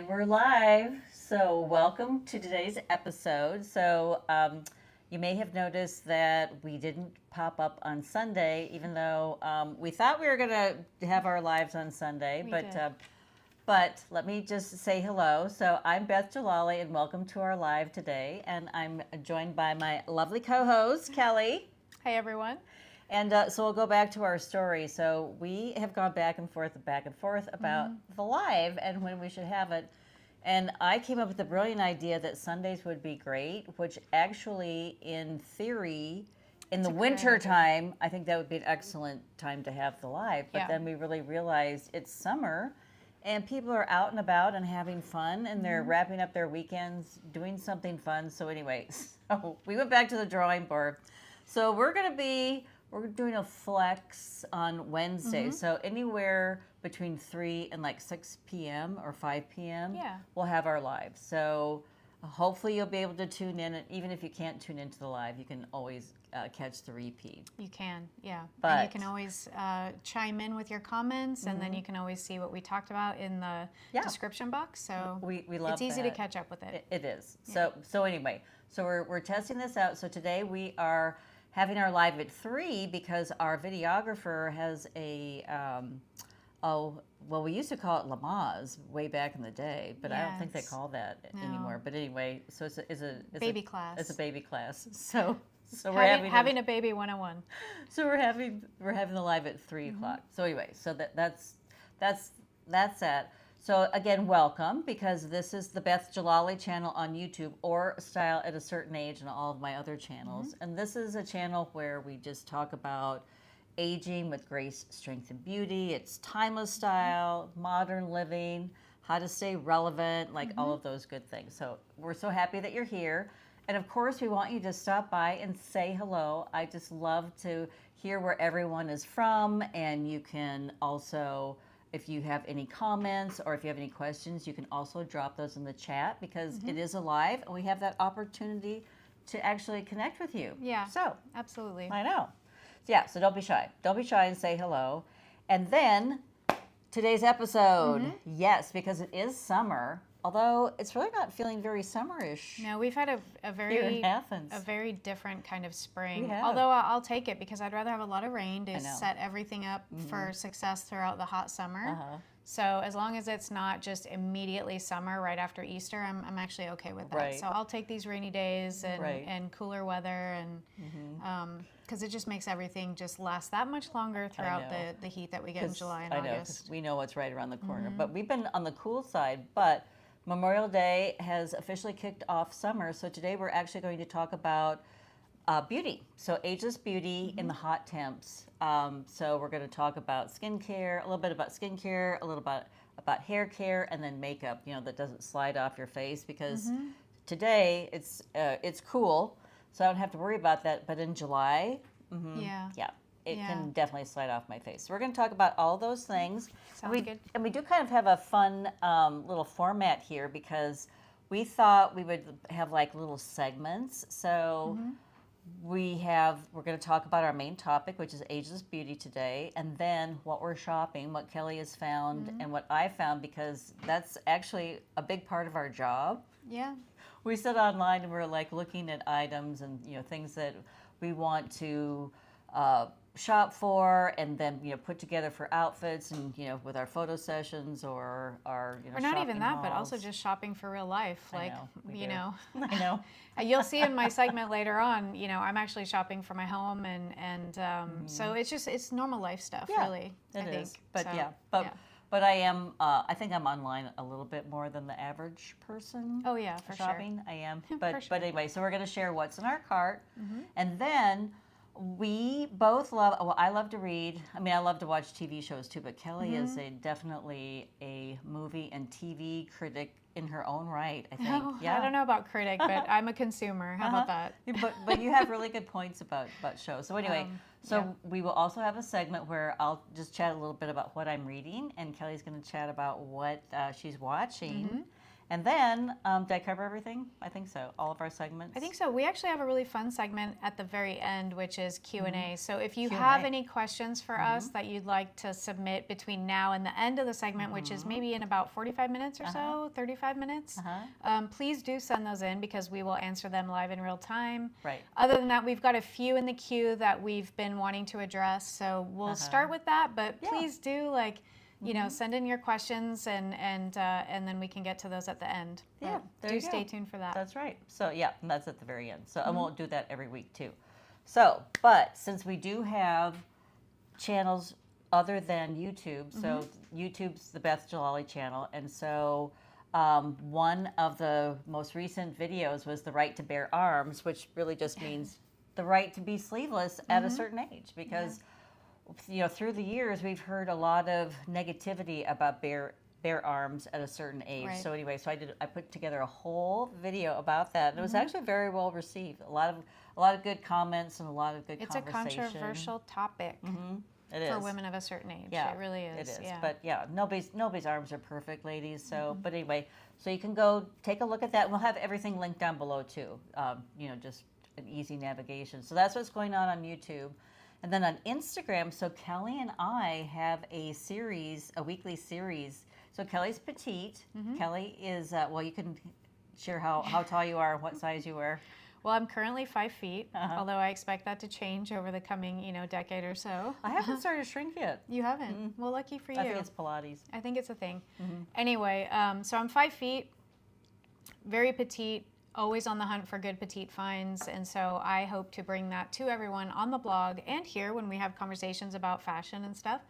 And we're live, so welcome to today's episode. You may have noticed that we didn't pop up on Sunday, even though we thought we were going to have our lives on Sunday. But let me just say hello. So I'm Beth Djalali, and welcome to our live today. And I'm joined by my lovely co-host, Kelly. Hi, everyone. And so we'll go back to our story. So we have gone back and forth about the live and when we should have it. And I came up with the brilliant idea that Sundays would be great, which actually, in theory, in the winter time, I think that would be an excellent time to have the live. But then we really realized it's summer and people are out and about and having fun and they're wrapping up their weekends, doing something fun. So anyway, so we went back to the drawing board. So we're doing a flex on Wednesday. So anywhere between 3 and like 6 p.m. or 5 p.m. We'll have our live. So hopefully you'll be able to tune in. And even if you can't tune into the live, you can always catch the repeat. You can, and you can always chime in with your comments, and then you can always see what we talked about in the description box. So we love it's easy to catch up with it. It is. Yeah. So anyway, so we're testing this out. So today we are having our live at 3 because our videographer has a, we used to call it Lamaze way back in the day, but I don't think they call that anymore. But anyway, so it's a baby class. It's a baby class. So we're having a baby 101. So we're having the live at 3 o'clock. So anyway, so that's that. So again, welcome, because this is the Beth Djalali channel on YouTube, or Style at a Certain Age, and all of my other channels. And this is a channel where we just talk about aging with grace, strength, and beauty. It's timeless style, modern living, how to stay relevant, like all of those good things. So we're so happy that you're here. And of course, we want you to stop by and say hello. I just love to hear where everyone is from, and you can also, if you have any comments or if you have any questions, you can also drop those in the chat, because it is alive and we have that opportunity to actually connect with you. Yeah. So absolutely. I know. Yeah. So don't be shy. Don't be shy and say hello. And then today's episode, yes, because it is summer. Although it's really not feeling very summerish. No, we've had a very different kind of spring. Although I'll take it, because I'd rather have a lot of rain to set everything up for success throughout the hot summer. So as long as it's not just immediately summer right after Easter, I'm actually okay with that. Right. So I'll take these rainy days and cooler weather, and because it just makes everything just last that much longer throughout the heat that we get in July and August. I know, because we know what's right around the corner. But we've been on the cool side, but Memorial Day has officially kicked off summer, so today we're actually going to talk about beauty. So ageless beauty in the hot temps. So we're going to talk about skincare, a little bit about skincare, a little about hair care, and then makeup, that doesn't slide off your face, because today it's cool, so I don't have to worry about that. But in July, it can definitely slide off my face. So we're going to talk about all those things. Sounds good. And we do kind of have a fun little format here, because we thought we would have like little segments. So we're going to talk about our main topic, which is ageless beauty today, and then what we're shopping, what Kelly has found, and what I found, because that's actually a big part of our job. Yeah. We sit online and we're like looking at items and things that we want to shop for, and then put together for outfits, and with our photo sessions or our or not even that, but also just shopping for real life. Like I know. You'll see in my segment later on. I'm actually shopping for my home, and so it's normal life stuff, really. It I is. think. But so, but I am. I think I'm online a little bit more than the average person. Oh yeah, for shopping. Sure. I am. But anyway, so we're going to share what's in our cart, and then we both love. Well, I love to read. I mean, I love to watch TV shows too. But Kelly is definitely a movie and TV critic in her own right, I think. Oh, I don't know about critic, but I'm a consumer. How about that? But you have really good points about shows. So anyway, we will also have a segment where I'll just chat a little bit about what I'm reading, and Kelly's going to chat about what she's watching. And then, did I cover everything? I think so. All of our segments? I think so. We actually have a really fun segment at the very end, which is Q&A. So if you have any questions for us that you'd like to submit between now and the end of the segment, which is maybe in about 45 minutes or so, 35 minutes, please do send those in because we will answer them live in real time. Right. Other than that, we've got a few in the queue that we've been wanting to address. So we'll start with that, but please do send in your questions and then we can get to those at the end. Yeah, do stay tuned for that. That's right. So yeah, and that's at the very end. So I won't do that every week too. So, but since we do have channels other than YouTube, so YouTube's the Beth Djalali channel, and so one of the most recent videos was the right to bear arms, which really just means the right to be sleeveless at a certain age, because through the years we've heard a lot of negativity about bare arms at a certain age. Right. So anyway, I put together a whole video about that. And it was actually very well received. A lot of good comments and a lot of good conversation. It's a controversial topic. It is. For women of a certain age. Yeah, it really is. It is. Yeah. But yeah, nobody's arms are perfect, ladies. So, but anyway, so you can go take a look at that. We'll have everything linked down below too. Just an easy navigation. So that's what's going on YouTube. And then on Instagram, so Kelly and I have a weekly series. So Kelly's petite. Kelly is, you can share how tall you are and what size you wear. Well, I'm currently 5 feet, although I expect that to change over the coming, decade or so. I haven't started to shrink yet. You haven't? Well, lucky for you. I think it's Pilates. I think it's a thing. Anyway, so I'm 5 feet, very petite, always on the hunt for good petite finds, and so I hope to bring that to everyone on the blog and here when we have conversations about fashion and stuff,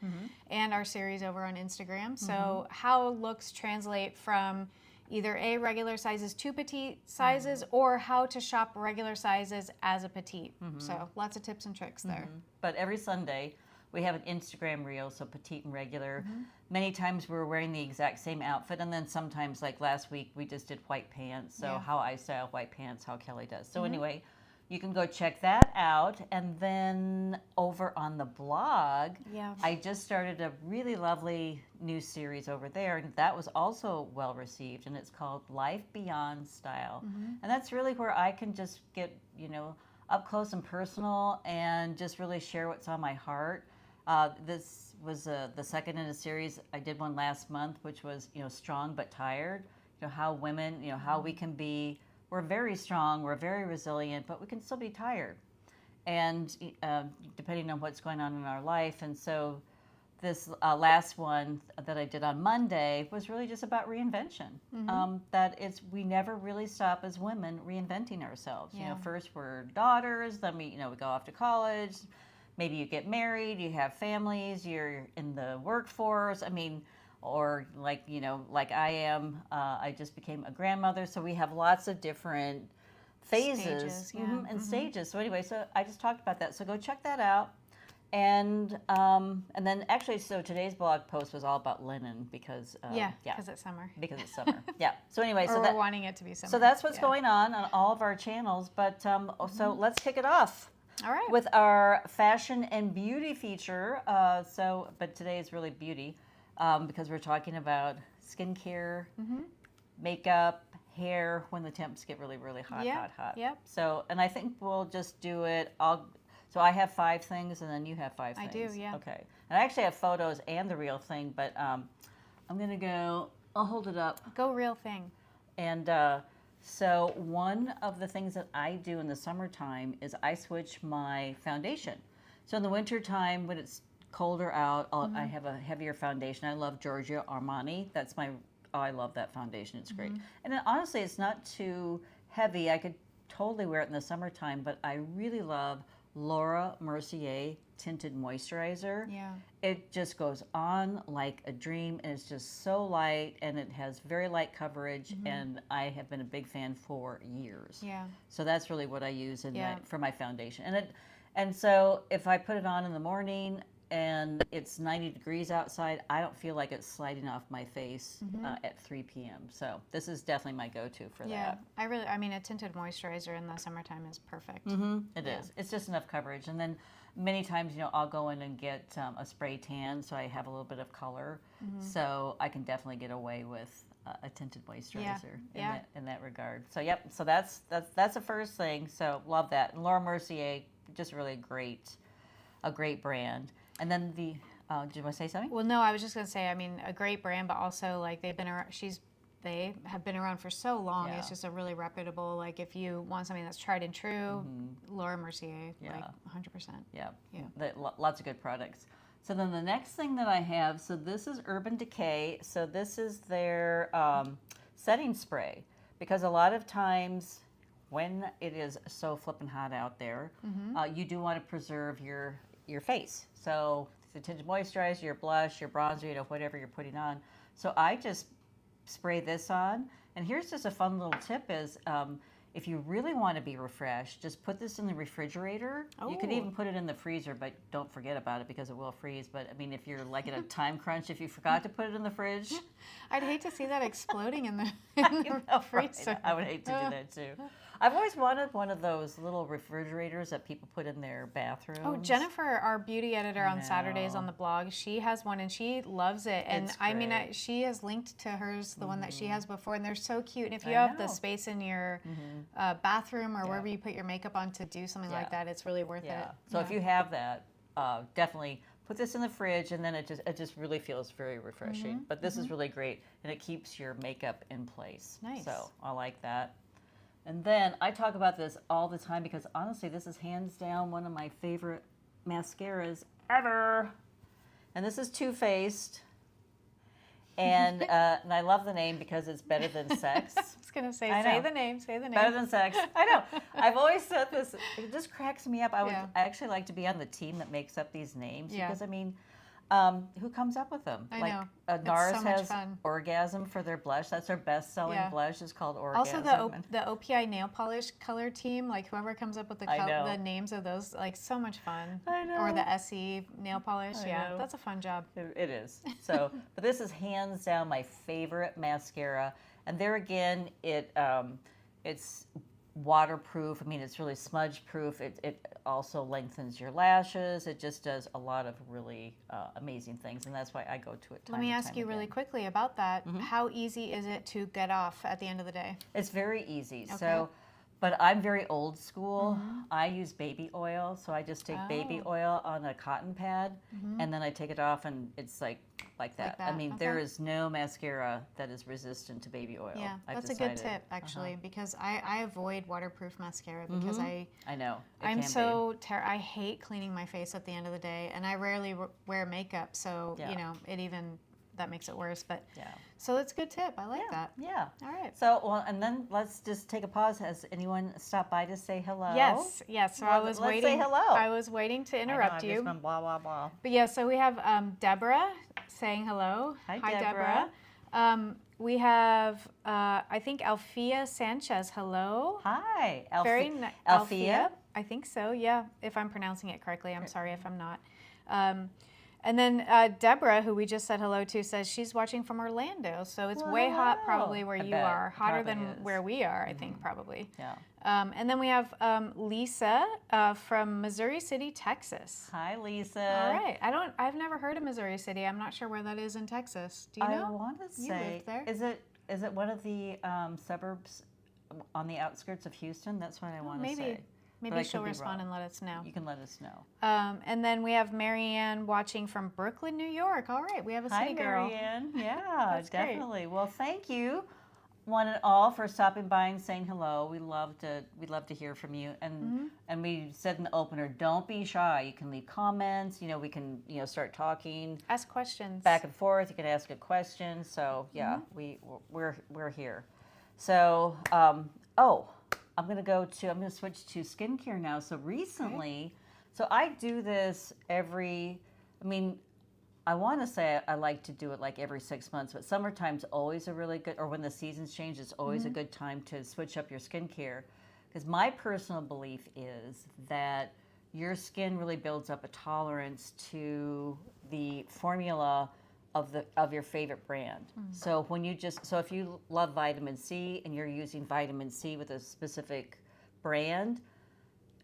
and our series over on Instagram. So how looks translate from either regular sizes to petite sizes, or how to shop regular sizes as a petite. So lots of tips and tricks there. But every Sunday we have an Instagram reel, so petite and regular. Many times we're wearing the exact same outfit, and then sometimes, like last week, we just did white pants. So how I style white pants, how Kelly does. So anyway, you can go check that out. And then over on the blog, I just started a really lovely new series over there, and that was also well received, and it's called Life Beyond Style. And that's really where I can just get, up close and personal and just really share what's on my heart. This was the second in a series. I did one last month, which was, strong but tired. How women, how we can be, we're very strong, we're very resilient, but we can still be tired. And depending on what's going on in our life. And so this last one that I did on Monday was really just about reinvention. We never really stop as women reinventing ourselves. First we're daughters, then we go off to college. Maybe you get married, you have families, you're in the workforce. Or like I am, I just became a grandmother. So we have lots of different phases and stages. So anyway, so I just talked about that. So go check that out. And then actually, so today's blog post was all about linen because because it's summer. Because it's summer. So anyway, so we're wanting it to be summer. So that's what's going on all of our channels. But so let's kick it off. All right. With our fashion and beauty feature. But today is really beauty because we're talking about skincare, makeup, hair when the temps get really, really hot. Yep. So, and I think we'll just do it. So I have 5 things, and then you have 5 things. I do, yeah. Okay. And I actually have photos and the real thing, but I'm gonna go. I'll hold it up. Go real thing. And so one of the things that I do in the summertime is I switch my foundation. So in the wintertime, when it's colder out, I have a heavier foundation. I love Giorgio Armani. I love that foundation. It's great. And then honestly, it's not too heavy. I could totally wear it in the summertime, but I really love Laura Mercier tinted moisturizer. Yeah. It just goes on like a dream, and it's just so light, and it has very light coverage, and I have been a big fan for years. Yeah. So that's really what I use for my foundation. And so if I put it on in the morning and it's 90 degrees outside, I don't feel like it's sliding off my face at 3 p.m. So this is definitely my go-to for that. Yeah, a tinted moisturizer in the summertime is perfect. It is. It's just enough coverage. And then many times, I'll go in and get a spray tan so I have a little bit of color. So I can definitely get away with a tinted moisturizer in that regard. So yep, so that's the first thing. So love that. And Laura Mercier, just really a great brand. And then the do you want to say something? Well, no, I was just gonna say, I mean, a great brand, but also like they've been around. They have been around for so long. Yeah. It's just a really reputable. Like if you want something that's tried and true, Laura Mercier, like 100%. Yeah, lots of good products. So then the next thing that I have, so this is Urban Decay. So this is their setting spray, because a lot of times when it is so flippin' hot out there, you do want to preserve your face. So the tinted moisturizer, your blush, your bronzer, whatever you're putting on. So I just spray this on, and here's just a fun little tip is if you really want to be refreshed, just put this in the refrigerator. You could even put it in the freezer, but don't forget about it because it will freeze. But I mean, if you're like in a time crunch, if you forgot to put it in the fridge, I'd hate to see that exploding in the freezer. Right? I would hate to do that too. I've always wanted one of those little refrigerators that people put in their bathrooms. Oh, Jennifer, our beauty editor on Saturdays on the blog, she has one and she loves it. And I mean, she has linked to hers, the one that she has before, and they're so cute. And if you have the space in your bathroom or wherever you put your makeup on to do something like that, it's really worth it. So if you have that, definitely put this in the fridge, and then it just really feels very refreshing. But this is really great, and it keeps your makeup in place. Nice. So I like that. And then I talk about this all the time because honestly, this is hands down one of my favorite mascaras ever. And this is Too Faced. And I love the name because it's better than sex. I was going to say, say the name. Better than sex. I know. I've always said this. It just cracks me up. I actually like to be on the team that makes up these names because, I mean, who comes up with them? I know. NARS so has fun. Orgasm for their blush. That's their best-selling blush. It's called Orgasm. Also, the OPI nail polish color team, like whoever comes up with the names of those, like so much fun. I know. Or the SE nail polish. That's a fun job. It is. So, but this is hands down my favorite mascara. And there again, it's waterproof. I mean, it's really smudge proof. It also lengthens your lashes. It just does a lot of really amazing things, and that's why I go to it. Let me ask you really quickly about that. How easy is it to get off at the end of the day? It's very easy. Okay. So, but I'm very old school. I use baby oil, so I just take baby oil on a cotton pad, and then I take it off, and it's like that. I mean, there is no mascara that is resistant to baby oil. Yeah, that's a good tip, actually, because I avoid waterproof mascara because I know. I'm so I hate cleaning my face at the end of the day, and I rarely wear makeup, so, you know, that makes it worse. But so that's a good tip. I like that. Yeah. All right. So, well, and then let's just take a pause. Has anyone stopped by to say hello? Yes. So I was waiting. Let's say hello. I was waiting to interrupt you. I've just been blah, blah, blah. But yeah, so we have Deborah saying hello. Hi, Deborah. We have, I think, Alfia Sanchez. Hello. Hi. Alfia. I think so, yeah. If I'm pronouncing it correctly. I'm sorry if I'm not. And then Deborah, who we just said hello to, says she's watching from Orlando. So it's way hot probably where you are. Hotter than where we are, I think, probably. Yeah. And then we have Lisa from Missouri City, Texas. Hi, Lisa. All right. I've never heard of Missouri City. I'm not sure where that is in Texas. Do you know? I want to say, you live there. Is it one of the suburbs on the outskirts of Houston? That's what I want to say. Maybe she'll respond and let us know. You can let us know. And then we have Marianne watching from Brooklyn, New York. All right, we have a city girl. Hi, Marianne. Yeah, definitely. Great. Well, thank you, one and all, for stopping by and saying hello. We love to hear from you. And and we said in the opener, don't be shy. You can leave comments. You know, we can start talking. Ask questions. Back and forth. You can ask a question. So yeah, we're here. So I'm going to switch to skincare now. So recently, so I do this I want to say I like to do it like every 6 months, but summertime's always a really good, or when the seasons change, it's always a good time to switch up your skincare. Because my personal belief is that your skin really builds up a tolerance to the formula of your favorite brand. So if you love vitamin C and you're using vitamin C with a specific brand,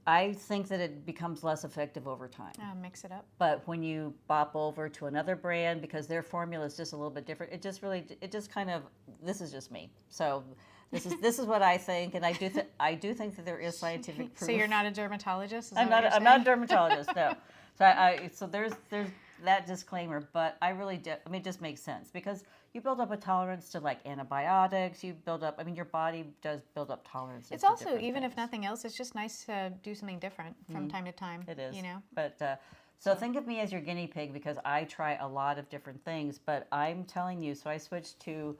I think that it becomes less effective over time. Mix it up. But when you bop over to another brand, because their formula is just a little bit different, it just kind of, this is just me. So this is what I think, and I do think that there is scientific proof. So you're not a dermatologist? I'm not a dermatologist, no. So there's that disclaimer, but I really do. I mean, it just makes sense because you build up a tolerance to like antibiotics. You build up. I mean, your body does build up tolerance. It's also, even if nothing else, it's just nice to do something different from time to time. It is. You know. But so think of me as your guinea pig because I try a lot of different things. But I'm telling you, so I switched to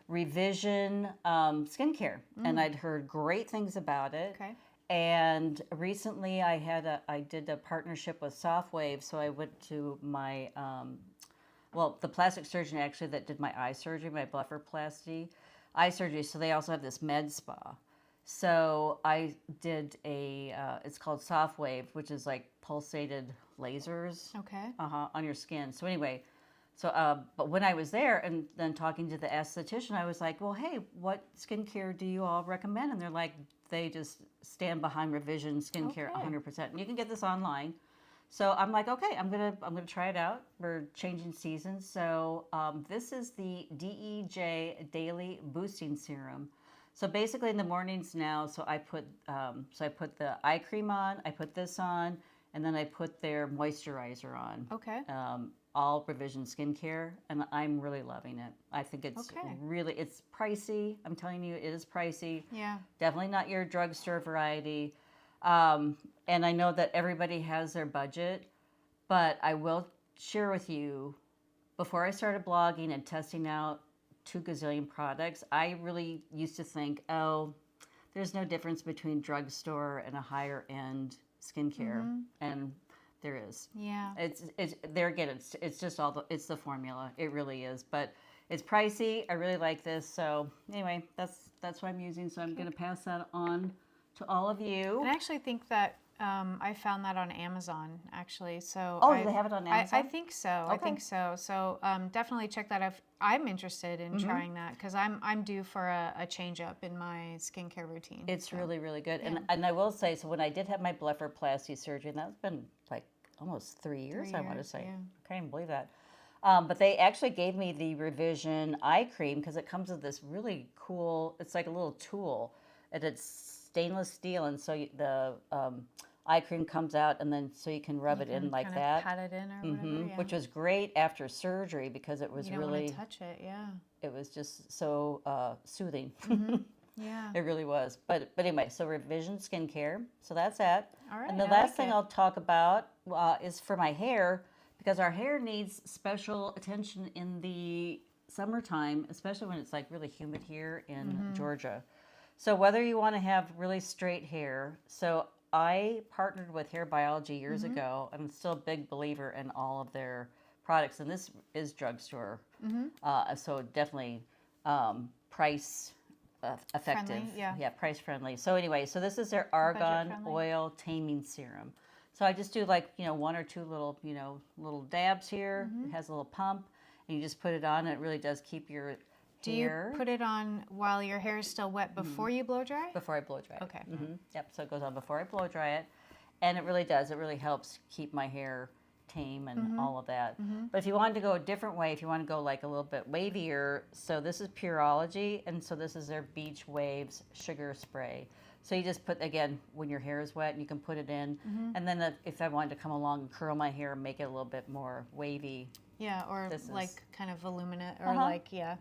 Revision skincare, and I'd heard great things about it. Okay. And recently I did a partnership with Softwave, so I went to my, the plastic surgeon actually that did my eye surgery, my blepharoplasty eye surgery, so they also have this med spa. So I did it's called Softwave, which is like pulsated lasers on your skin. So anyway, but when I was there and then talking to the esthetician, I was like, well, hey, what skincare do you all recommend? And they're like, they just stand behind Revision skincare 100%. And you can get this online. So I'm like, okay, I'm gonna try it out. We're changing seasons. So this is the DEJ Daily Boosting Serum. So basically in the mornings now, I put the eye cream on, I put this on, and then I put their moisturizer on. Okay. All Revision skincare, and I'm really loving it. I think it's it's pricey. I'm telling you, it is pricey. Yeah. Definitely not your drugstore variety. And I know that everybody has their budget, but I will share with you, before I started blogging and testing out 2 gazillion products, I really used to think, oh, there's no difference between drugstore and a higher end skincare. And there is. Yeah. It's there again. It's just it's the formula. It really is. But it's pricey. I really like this. So anyway, that's what I'm using. So I'm going to pass that on to all of you. And I actually think that I found that on Amazon actually. So do they have it on Amazon? I think so. Okay. I think so. So definitely check that out. I'm interested in trying that because I'm due for a change up in my skincare routine. It's really, really good. Yeah. And I will say, so when I did have my blepharoplasty surgery, and that's been like almost 3 years, I want to say. Yeah. I can't even believe that. But they actually gave me the Revision eye cream because it comes with this really cool, it's like a little tool. And it's stainless steel, and so the eye cream comes out, and then so you can rub it in like that. Pat it in or whatever, yeah. Which was great after surgery because it was you don't really... want to touch it, yeah. It was just so soothing. Yeah. It really was. But anyway, so Revision skincare. So that's that. All right. And the last thing I'll talk about is for my hair, because our hair needs special attention in the summertime, especially when it's like really humid here in Georgia. So whether you want to have really straight hair, so I partnered with Hair Biology years ago. I'm still a big believer in all of their products, and this is drugstore. So definitely price effective. Friendly, yeah. Price friendly. So anyway, so this is their argan oil taming serum. So I just do like, 1 or 2 little dabs here. It has a little pump, and you just put it on, and it really does keep your hair. Do you put it on while your hair is still wet before you blow dry? Before I blow dry it. Okay. Yep, so it goes on before I blow dry it, and it really does. It really helps keep my hair tame and all of that. But if you wanted to go a different way, if you want to go like a little bit wavier, so this is Pureology, and so this is their Beach Waves Sugar Spray. So you just put, again, when your hair is wet, you can put it in, and then if I wanted to come along and curl my hair and make it a little bit more wavy. Yeah, or like kind of voluminous, or like, Yeah,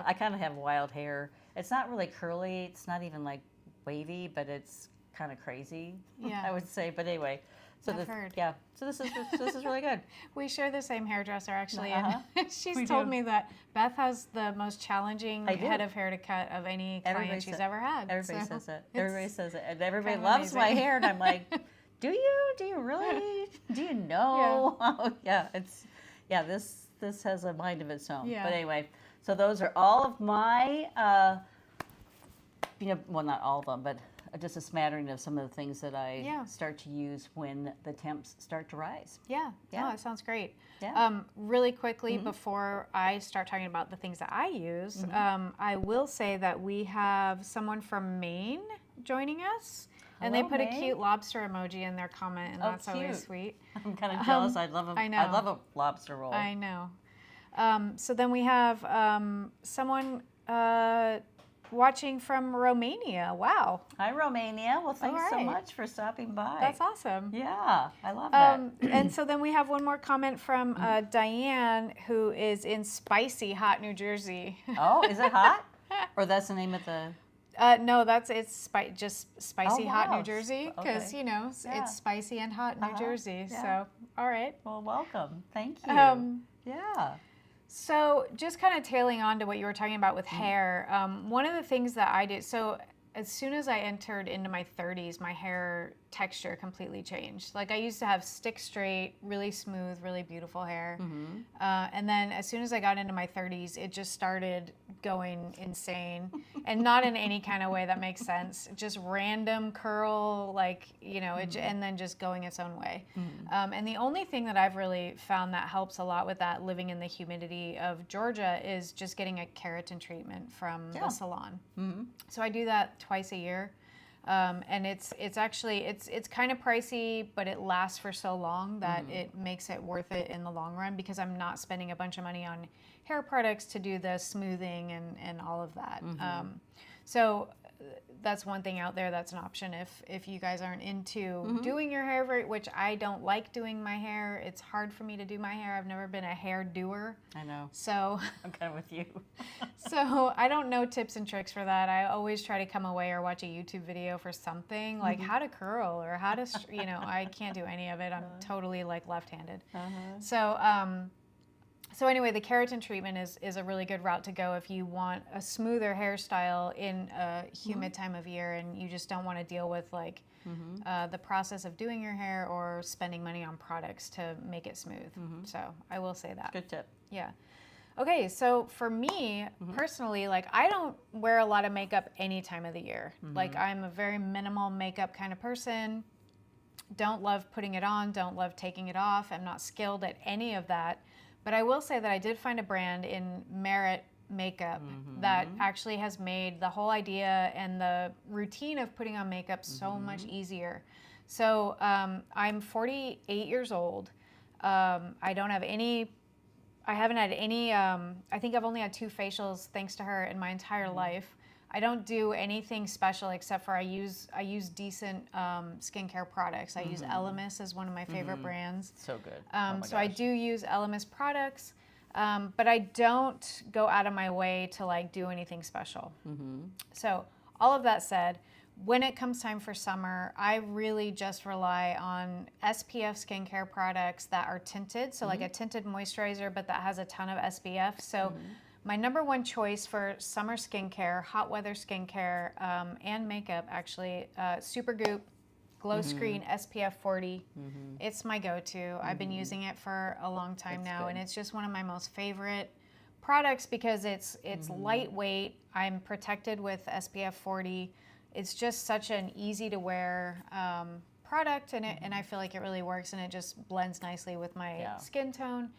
I kind of have wild hair. It's not really curly, it's not even like wavy, but it's kind of crazy, I would say. But anyway. So I've heard. Yeah, so this is really good. We share the same hairdresser actually, and she's told me that Beth has the most challenging head of hair to cut of any client she's ever had. Everybody says it. Everybody says it, and everybody loves my hair. And I'm like, do you really? Do you know? Yeah. This has a mind of its own. Yeah. But anyway, so those are all of my, well, not all of them, but just a smattering of some of the things that I start to use when the temps start to rise. Yeah. Oh, that sounds great. Yeah. Really quickly, before I start talking about the things that I use, I will say that we have someone from Maine joining us. And they put a cute lobster emoji in their comment, and that's always sweet. I'm kind of jealous. I love a, I love a lobster roll. I know. So then we have someone watching from Romania. Wow. Hi, Romania. Well, thanks so much for stopping by. That's awesome. Yeah, I love that. And so then we have one more comment from Diane, who is in spicy hot New Jersey. Oh, is it hot? Or that's the name of the... No, it's just spicy hot New Jersey, because, you know, it's spicy and hot New Jersey. Yeah. So, all right. Well, welcome. Thank you. Yeah. So just kind of tailing on to what you were talking about with hair, one of the things that I did, so as soon as I entered into my 30s, my hair texture completely changed. Like I used to have stick straight, really smooth, really beautiful hair. And then as soon as I got into my 30s, it just started going insane, and not in any kind of way that makes sense. Just random curl, like, you know, and then just going its own way. And the only thing that I've really found that helps a lot with that, living in the humidity of Georgia, is just getting a keratin treatment from the salon. So I do that twice a year. And it's actually, it's kind of pricey, but it lasts for so long that it makes it worth it in the long run, because I'm not spending a bunch of money on hair products to do the smoothing and all of that. So that's one thing out there that's an option if you guys aren't into doing your hair, which I don't like doing my hair. It's hard for me to do my hair. I've never been a hair doer. I know. So I'm kind of with you. So I don't know tips and tricks for that. I always try to come away or watch a YouTube video for something like how to curl or how to, you know, I can't do any of it. I'm totally like left-handed. So anyway, the keratin treatment is a really good route to go if you want a smoother hairstyle in a humid time of year, and you just don't want to deal with like the process of doing your hair or spending money on products to make it smooth. So I will say that. Good tip. Yeah. Okay, so for me personally, like I don't wear a lot of makeup any time of the year. Like I'm a very minimal makeup kind of person. Don't love putting it on, don't love taking it off. I'm not skilled at any of that. But I will say that I did find a brand in Merit makeup that actually has made the whole idea and the routine of putting on makeup so much easier. So I'm 48 years old. I don't have any, I haven't had any, I think I've only had 2 facials thanks to her in my entire life. I don't do anything special except for I use decent skincare products. I use Elemis as one of my favorite brands. So good. So I do use Elemis products, but I don't go out of my way to like do anything special. So all of that said, when it comes time for summer, I really just rely on SPF skincare products that are tinted. So like a tinted moisturizer, but that has a ton of SPF. So my number one choice for summer skincare, hot weather skincare, and makeup actually, Super Goop Glow Screen SPF 40. It's my go-to. I've been using it for a long time now, and it's just one of my most favorite products because it's lightweight. I'm protected with SPF 40. It's just such an easy to wear product, and I feel like it really works, and it just blends nicely with my skin tone.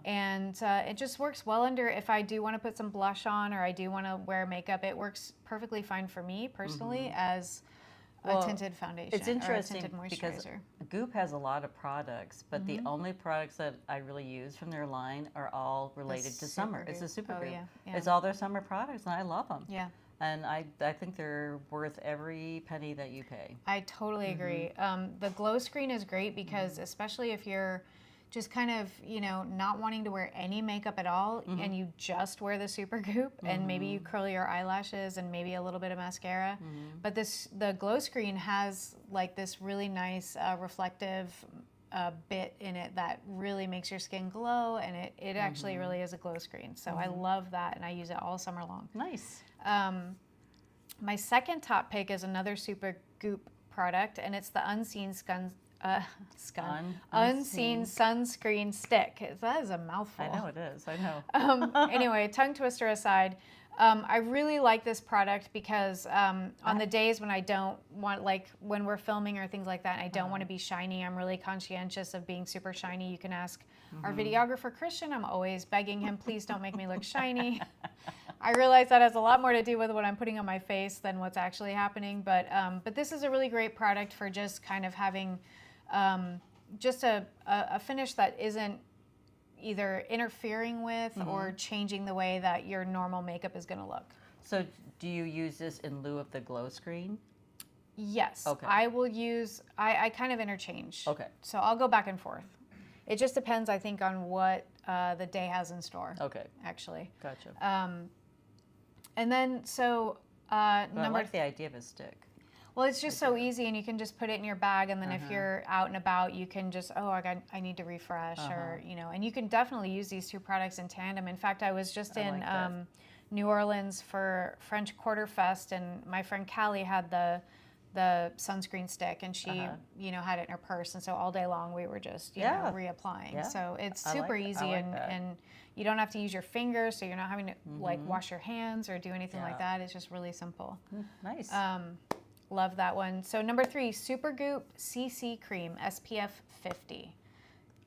And it just works well under, if I do want to put some blush on or I do want to wear makeup, it works perfectly fine for me personally as a tinted foundation. It's interesting or a tinted moisturizer. because Goop has a lot of products, but the only products that I really use from their line are all related to summer. It's a Super Goop. It's all their summer products, and I love them. And I think they're worth every penny that you pay. I totally agree. The Glow Screen is great because especially if you're just kind of, you know, not wanting to wear any makeup at all and you just wear the Super Goop and maybe you curl your eyelashes and maybe a little bit of mascara. But the Glow Screen has like this really nice reflective bit in it that really makes your skin glow, and it actually really is a glow screen. So I love that, and I use it all summer long. Nice. My second top pick is another Super Goop product, and it's the Unseen Sunscreen Stick. That is a mouthful. I know it is. I know. Anyway, tongue twister aside, I really like this product because on the days when I don't want, like when we're filming or things like that, and I don't want to be shiny, I'm really conscientious of being super shiny. You can ask our videographer, Christian. I'm always begging him, please don't make me look shiny. I realize that has a lot more to do with what I'm putting on my face than what's actually happening. But this is a really great product for just kind of having just a finish that isn't either interfering with or changing the way that your normal makeup is going to look. So do you use this in lieu of the glow screen? Yes. Okay. I will use, I kind of interchange. Okay. So I'll go back and forth. It just depends, I think, on what the day has in store. Okay. Actually. Gotcha. And then, so I like the idea of a stick. Well, it's just so easy, and you can just put it in your bag, and then if you're out and about, you can just, I need to refresh, or, you know, and you can definitely use these two products in tandem. In fact, I was just in New Orleans for French Quarter Fest, and my friend Callie had the sunscreen stick, and she, you know, had it in her purse, and so all day long we were just, you know, reapplying. Yeah. So it's super easy, and you don't have to use your fingers, so you're not having to like wash your hands or do anything like that. It's just really simple. Nice. Love that one. So number 3, Super Goop CC Cream, SPF 50.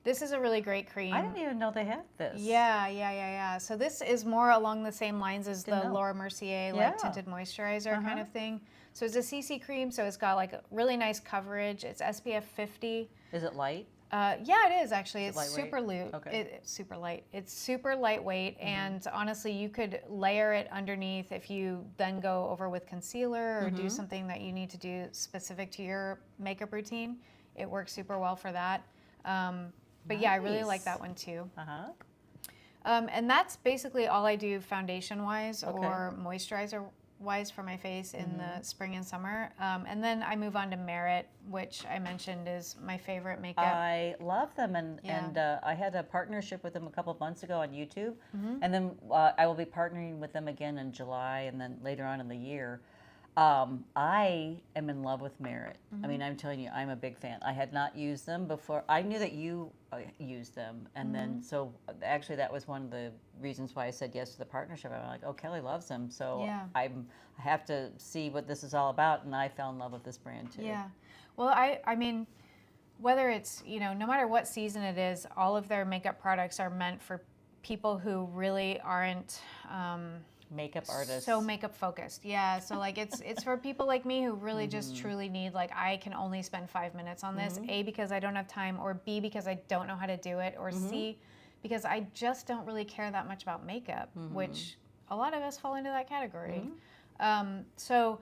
This is a really great cream. I didn't even know they had this. Yeah. So this is more along the same lines as the Laura Mercier like tinted moisturizer kind of thing. So it's a CC cream, so it's got like a really nice coverage. It's SPF 50. Is it light? Yeah, it is actually. It's super light. Okay. It's super light. It's super lightweight, and honestly, you could layer it underneath if you then go over with concealer or do something that you need to do specific to your makeup routine. It works super well for that. But yeah, I really like that one too. And that's basically all I do foundation-wise or moisturizer-wise for my face in the spring and summer. And then I move on to Merit, which I mentioned is my favorite makeup. I love them, and I had a partnership with them a couple of months ago on YouTube, and then I will be partnering with them again in July, and then later on in the year. I am in love with Merit. I mean, I'm telling you, I'm a big fan. I had not used them before. I knew that you used them, and then so actually that was one of the reasons why I said yes to the partnership. I'm like, oh, Kelly loves them, so I have to see what this is all about, and I fell in love with this brand too. Yeah, well, I mean, whether it's, you know, no matter what season it is, all of their makeup products are meant for people who really aren't makeup artists. So makeup focused. Yeah. So like it's for people like me who really just truly need, like, I can only spend 5 minutes on this, A, because I don't have time, or B, because I don't know how to do it, or C, because I just don't really care that much about makeup, which a lot of us fall into that category. So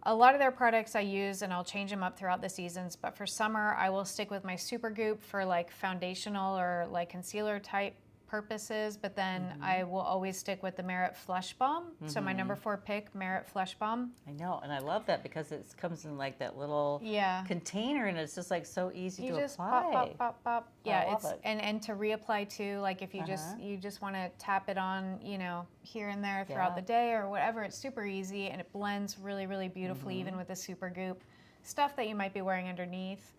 a lot of their products I use, and I'll change them up throughout the seasons, but for summer I will stick with my Super Goop for like foundational or like concealer type purposes, but then I will always stick with the Merit Flush Balm. So my number 4 pick, Merit Flush Balm. I know, and I love that because it comes in like that little container, and it's just like so easy to just apply. Pop. Yeah, it's and to reapply too. Like if you just want to tap it on, you know, here and there throughout the day or whatever. It's super easy, and it blends really, really beautifully, even with the Super Goop stuff that you might be wearing underneath.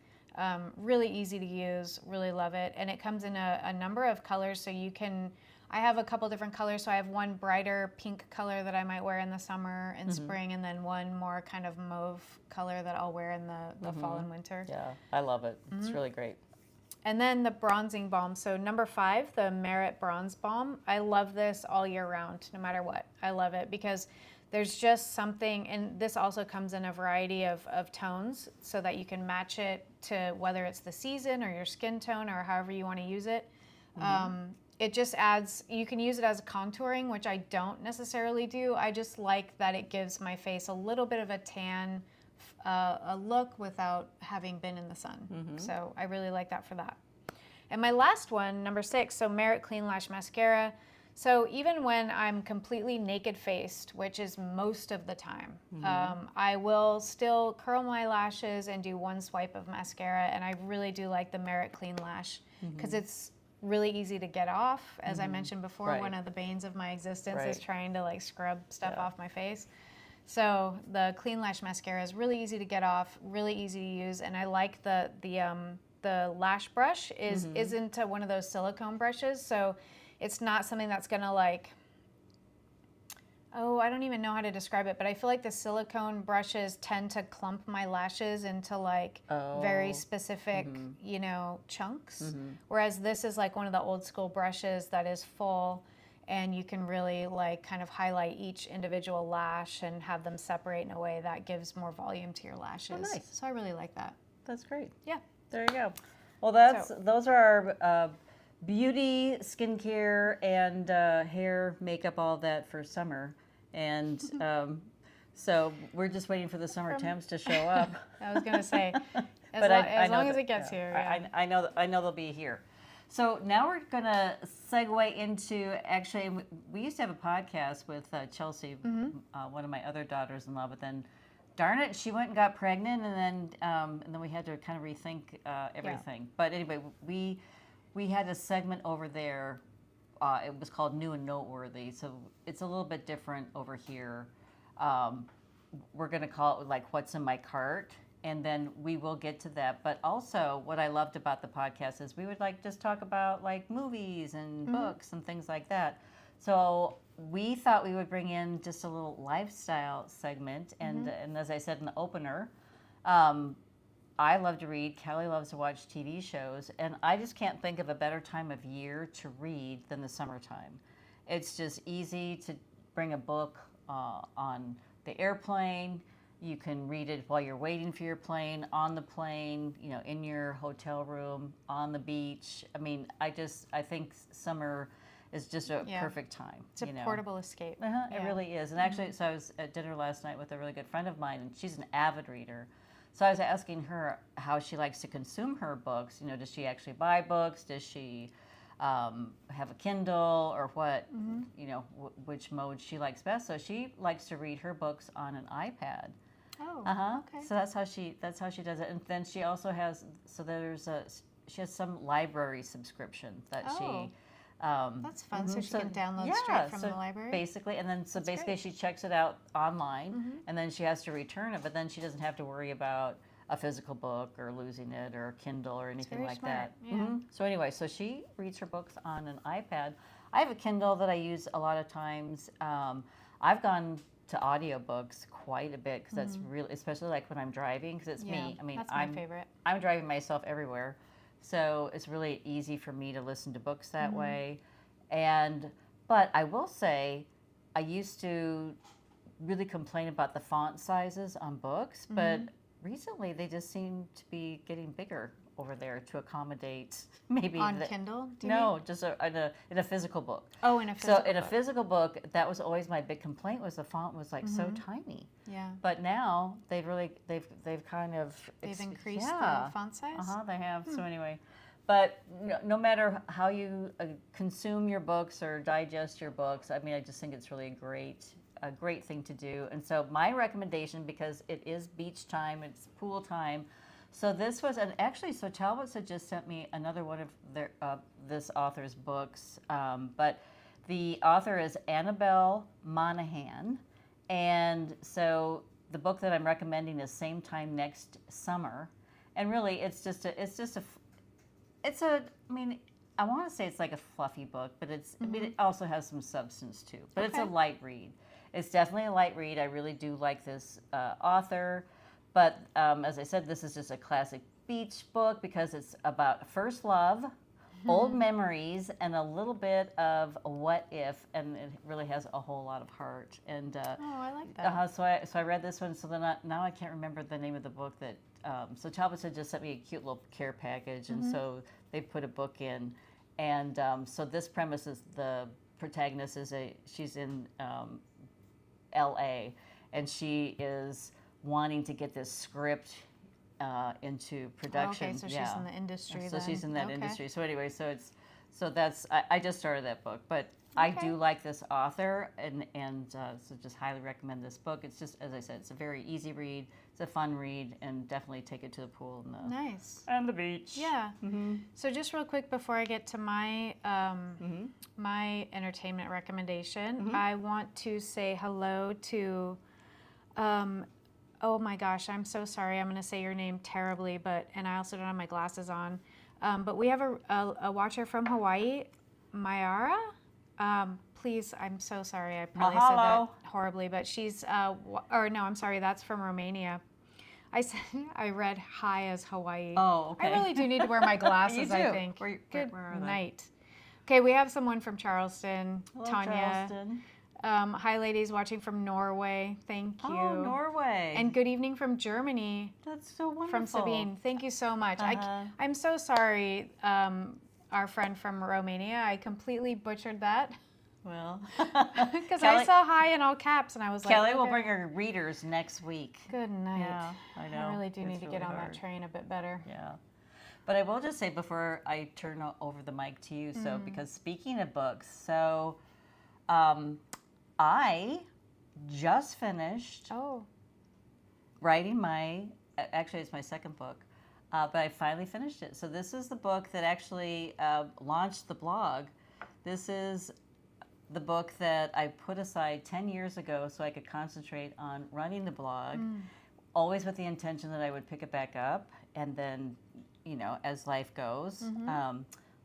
Really easy to use, really love it. And it comes in a number of colors, so you can, I have a couple different colors. So I have one brighter pink color that I might wear in the summer and spring, and then one more kind of mauve color that I'll wear in the fall and winter. Yeah, I love it. It's really great. And then the bronzing balm. So number 5, the Merit Bronze Balm. I love this all year round, no matter what. I love it because there's just something, and this also comes in a variety of tones so that you can match it to whether it's the season or your skin tone or however you want to use it. It just adds, you can use it as contouring, which I don't necessarily do. I just like that it gives my face a little bit of a tan a look without having been in the sun. So I really like that for that. And my last one, number 6, so Merit Clean Lash Mascara. So even when I'm completely naked faced, which is most of the time, I will still curl my lashes and do one swipe of mascara, and I really do like the Merit Clean Lash because it's really easy to get off. As I mentioned before, one of the banes of my existence is trying to like scrub stuff off my face. So the Clean Lash Mascara is really easy to get off, really easy to use, and I like the lash brush isn't one of those silicone brushes, so it's not something that's gonna like, I don't even know how to describe it, but I feel like the silicone brushes tend to clump my lashes into like very specific, you know, chunks. Whereas this is like one of the old school brushes that is full and you can really like kind of highlight each individual lash and have them separate in a way that gives more volume to your lashes. Oh, nice. So I really like that. That's great. Yeah. There you go. Well, those are our beauty, skincare, and hair, makeup, all that for summer. And so we're just waiting for the summer temps to show up. I was going to say, as long as it gets here. Yeah. I know they'll be here. So now we're going to segue into, actually, we used to have a podcast with Chelsea, one of my other daughters-in-law, but then, darn it, she went and got pregnant, and then we had to kind of rethink everything. Yeah. But anyway, we had a segment over there. It was called New and Noteworthy, so it's a little bit different over here. We're going to call it like What's in My Cart, and then we will get to that. But also, what I loved about the podcast is we would like just talk about like movies and books and things like that. So we thought we would bring in just a little lifestyle segment, and as I said in the opener, I love to read. Kelly loves to watch TV shows, and I just can't think of a better time of year to read than the summertime. It's just easy to bring a book on the airplane. You can read it while you're waiting for your plane, on the plane, in your hotel room, on the beach. I mean, I think summer is just a perfect time. It's a portable escape. It really is. And actually, so I was at dinner last night with a really good friend of mine, and she's an avid reader. So I was asking her how she likes to consume her books. Does she actually buy books? Does she have a Kindle, or what? Which mode she likes best. So she likes to read her books on an iPad. Oh, okay. So that's how she does it. And then she also has she has some library subscription that she. That's fun. So she can download straight from the library. Basically, and then basically she checks it out online, and then she has to return it. But then she doesn't have to worry about a physical book or losing it or a Kindle or anything like that. Yeah. So anyway, so she reads her books on an iPad. I have a Kindle that I use a lot of times. I've gone to audiobooks quite a bit because that's really, especially like when I'm driving, because it's me. I mean, that's my favorite. I'm driving myself everywhere. So it's really easy for me to listen to books that way. But I will say, I used to really complain about the font sizes on books, but recently they just seem to be getting bigger over there to accommodate maybe on Kindle? Just in a physical book. Oh, in a physical book. So in a physical book, that was always my big complaint, was the font was like so tiny. Yeah. But now they've kind of increased the font size. They have. So anyway, but no matter how you consume your books or digest your books, I mean, I just think it's really a great thing to do. And so my recommendation, because it is beach time, it's pool time. So this was, and actually, so Talbot had just sent me another one of this author's books, but the author is Annabelle Monahan, and so the book that I'm recommending is Same Time Next Summer, and really, it's I mean, I want to say it's like a fluffy book, but I mean, it also has some substance too, but it's a light read. It's definitely a light read. I really do like this author. But as I said, this is just a classic beach book because it's about first love, old memories, and a little bit of what if, and it really has a whole lot of heart. And I like that. So I read this one. So then now I can't remember the name of the book that. So Talbot had just sent me a cute little care package, and so they put a book in, and so this premise is the protagonist she's in L.A. and she is wanting to get this script into production. Okay, so she's in the industry. So she's in that industry. So anyway, I just started that book, but I do like this author, and so just highly recommend this book. It's just, as I said, it's a very easy read. It's a fun read, and definitely take it to the pool and the beach. Yeah. So just real quick before I get to my my entertainment recommendation, I want to say hello to. Oh my gosh, I'm so sorry. I'm going to say your name terribly, and I also don't have my glasses on. But we have a watcher from Hawaii, Mayara. Please, I'm so sorry. I probably said that horribly, but she's, I'm sorry, that's from Romania. I read hi as Hawaii. Oh, okay. I really do need to wear my glasses, I think. Where Good are they? night. Okay, we have someone from Charleston, Hello, Tanya. Charleston. Hi, ladies watching from Norway. Thank you. Oh, Norway. And good evening from Germany. That's so wonderful. From Sabine. Thank you so much. I'm so sorry, our friend from Romania. I completely butchered that. Well, because I saw hi in all caps, and I was Kelly like, will bring her readers next week. Good night. Yeah, I know. I really do need to really get on hard. that train a bit better. Yeah. But I will just say before I turn over the mic to you, so because speaking of books, so I just finished writing actually it's my second book, but I finally finished it. So this is the book that actually launched the blog. This is the book that I put aside 10 years ago so I could concentrate on running the blog, always with the intention that I would pick it back up, and then, as life goes.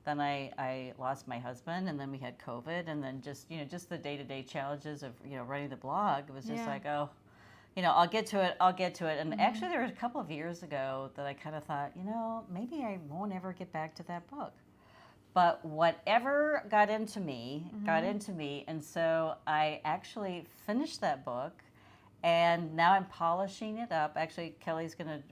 Then I lost my husband, and then we had COVID, and then just the day-to-day challenges of running the blog. It was just like, I'll get to it. And actually, there was a couple of years ago that I kind of thought, maybe I won't ever get back to that book. But whatever got into me, and so I actually finished that book, and now I'm polishing it up. Actually, Kelly's going to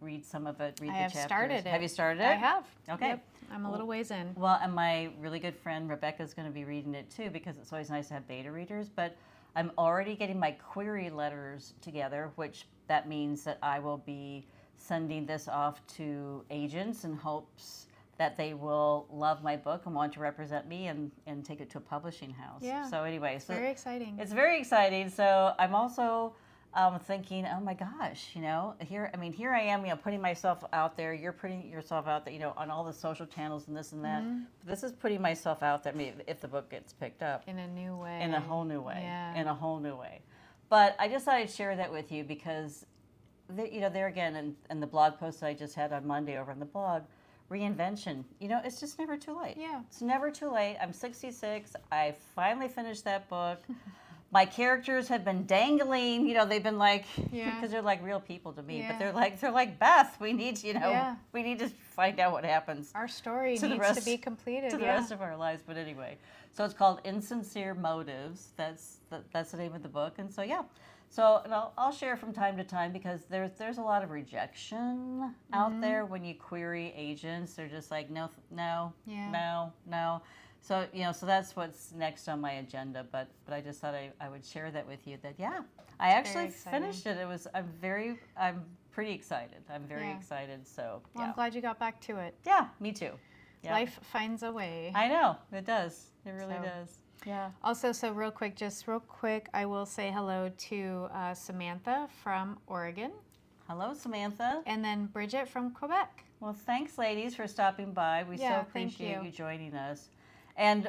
read some of it, the chapters. I have started it. Have you started it? I have. Okay. Yep. I'm a little ways in. Well, and my really good friend Rebecca's going to be reading it too, because it's always nice to have beta readers. But I'm already getting my query letters together, which that means that I will be sending this off to agents in hopes that they will love my book and want to represent me and take it to a publishing house. Yeah. So anyway, very exciting. It's very exciting. So I'm also thinking, oh my gosh, here I am, putting myself out there. You're putting yourself out there, on all the social channels and this and that. But this is putting myself out there. If the book gets picked up in a new way, in a whole new way, yeah. But I just thought I'd share that with you because, there again, and the blog post that I just had on Monday over on the blog. Reinvention. It's just never too late. Yeah. It's never too late. I'm 66. I finally finished that book. My characters have been dangling. They've been like, because they're like real people to me. But they're like Beth. We need, we need to find out what happens. Our story needs to be completed to the rest of our lives. But anyway, so it's called Insincere Motives. That's the name of the book. And so So and I'll share from time to time because there's a lot of rejection out there when you query agents. They're just like no. So so that's what's next on my agenda. But I just thought I would share that with you. That I actually finished it. I'm pretty excited. I'm very excited. So well, I'm glad you got back to it. Yeah, me too. Yeah. Life finds a way. I know it does. It really does. Yeah. Also, real quick, I will say hello to Samantha from Oregon. Hello, Samantha. And then Bridget from Quebec. Well, thanks, ladies, for stopping by. We so appreciate you joining us. And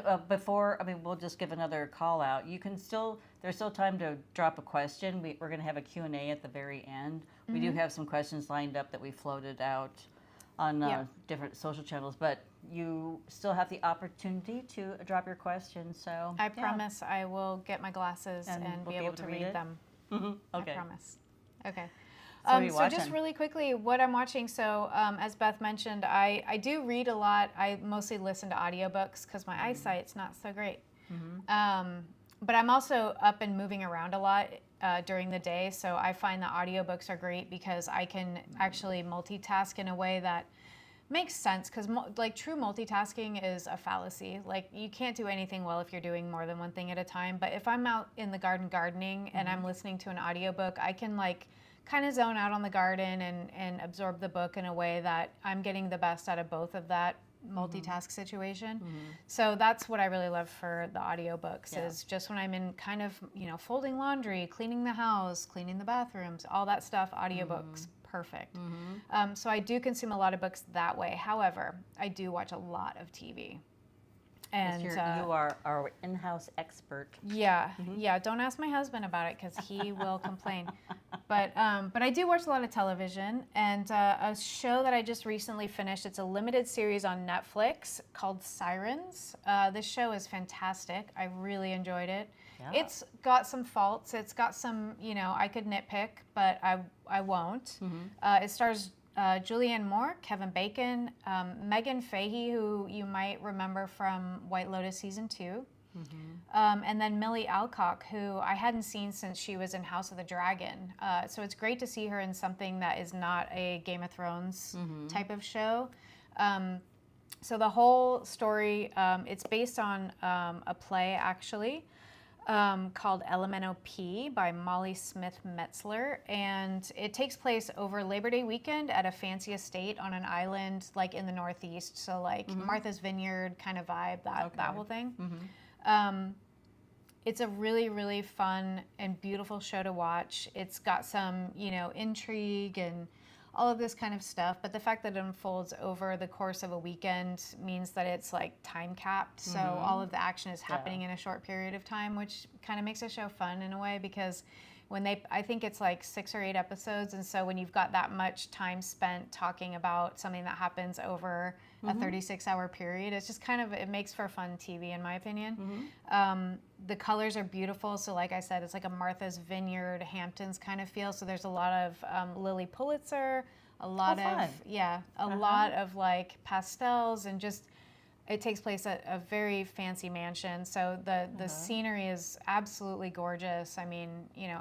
we'll just give another call out. There's still time to drop a question. We're going to have a Q&A at the very end. We do have some questions lined up that we floated out on different social channels, but you still have the opportunity to drop your questions. So I promise I will get my glasses and be able to read them. Okay. I promise. Okay. So just really quickly, what I'm watching. So as Beth mentioned, I do read a lot. I mostly listen to audiobooks because my eyesight's not so great. But I'm also up and moving around a lot during the day. So I find that audiobooks are great because I can actually multitask in a way that makes sense because true multitasking is a fallacy. Like you can't do anything well if you're doing more than one thing at a time. But if I'm out in the garden gardening and I'm listening to an audiobook, I can kind of zone out on the garden and absorb the book in a way that I'm getting the best out of both of that multitask situation. So that's what I really love for the audiobooks is just when I'm in kind of, folding laundry, cleaning the house, cleaning the bathrooms, all that stuff, audiobooks, perfect. So I do consume a lot of books that way. However, I do watch a lot of TV. And you are our in-house expert. Yeah, don't ask my husband about it because he will complain. But I do watch a lot of television, and a show that I just recently finished. It's a limited series on Netflix called Sirens. This show is fantastic. I really enjoyed it. Yeah. It's got some faults. It's got some, I could nitpick, but I won't. It stars Julianne Moore, Kevin Bacon, Megan Fahey, who you might remember from White Lotus Season 2. And then Millie Alcock, who I hadn't seen since she was in House of the Dragon. So it's great to see her in something that is not a Game of Thrones type of show. So the whole story, it's based on a play, actually, called Elemental P by Molly Smith Metzler. And it takes place over Labor Day weekend at a fancy estate on an island, like in the Northeast. So like Martha's Vineyard kind of vibe, that whole thing. It's a really, really fun and beautiful show to watch. It's got some, intrigue and all of this kind of stuff. But the fact that it unfolds over the course of a weekend means that it's like time capped. So all of the action is happening in a short period of time, which kind of makes the show fun in a way, because I think it's like 6 or 8 episodes. And so when you've got that much time spent talking about something that happens over a 36-hour period, it's just it makes for fun TV, in my opinion. The colors are beautiful. So like I said, it's like a Martha's Vineyard, Hamptons kind of feel. So there's a lot of Lily Pulitzer, a lot of like pastels, and just, it takes place at a very fancy mansion. So the scenery is absolutely gorgeous. I mean,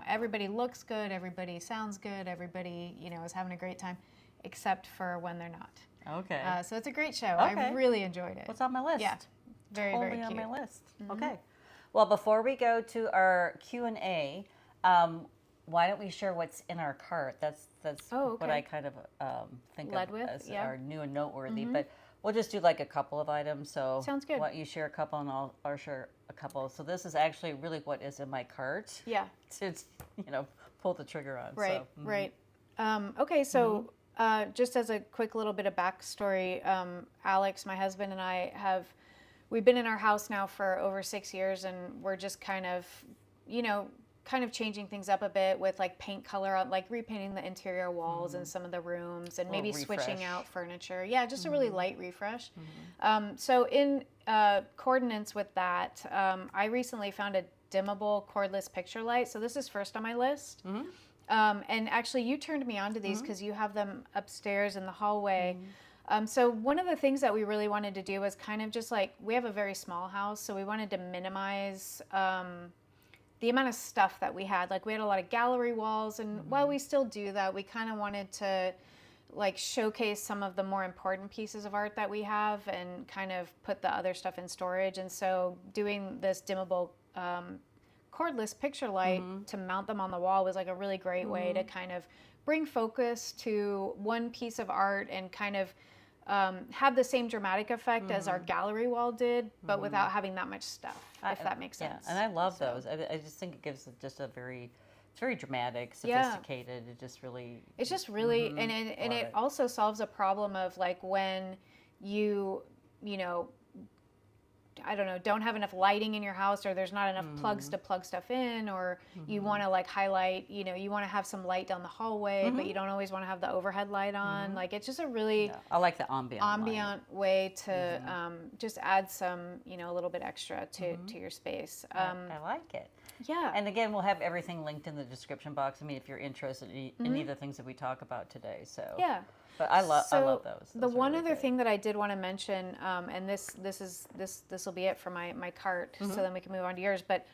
everybody looks good, everybody sounds good, everybody, is having a great time, except for when they're not. Okay. So it's a great show. I really enjoyed it. What's on my list? Yeah. Very, totally very cute. on my list. Okay. Well, before we go to our Q&A, why don't we share what's in our cart? That's what I kind of think Led of with, as our new and noteworthy. But we'll just do like a couple of items. So sounds good. Why don't you share a couple and I'll share a couple. So this is actually really what is in my cart. Yeah. To pull the trigger on. Right. So, Right. Okay. So just as a quick little bit of backstory, Alex, my husband, and I we've been in our house now for over 6 years, and we're just kind of changing things up a bit with like paint color, like repainting the interior walls in some of the rooms, and maybe switching out furniture. Yeah, just a really light refresh. So in coordinates with that, I recently found a dimmable cordless picture light. So this is first on my list. And actually, you turned me on to these because you have them upstairs in the hallway. So one of the things that we really wanted to do was kind of just like, we have a very small house, so we wanted to minimize the amount of stuff that we had. Like, we had a lot of gallery walls, and while we still do that, we kind of wanted to like showcase some of the more important pieces of art that we have and kind of put the other stuff in storage. And so doing this dimmable cordless picture light to mount them on the wall was like a really great way to kind of bring focus to one piece of art and kind of have the same dramatic effect as our gallery wall did, but without having that much stuff, if that makes sense. Yeah, and I love those. I just think it gives just it's very dramatic, sophisticated. It's just really, and it also solves a problem of like when you I don't know, don't have enough lighting in your house, or there's not enough plugs to plug stuff in, or you want to like highlight, you want to have some light down the hallway, but you don't always want to have the overhead light on. Like, it's just a really I like the ambient way to just add some, a little bit extra to your space. I like it. Yeah. And again, we'll have everything linked in the description box. I mean, if you're interested in any of the things that we talk about today. So yeah. But I love those. The one other thing that I did want to mention, and this will be it for my cart, so then we can move on to yours. But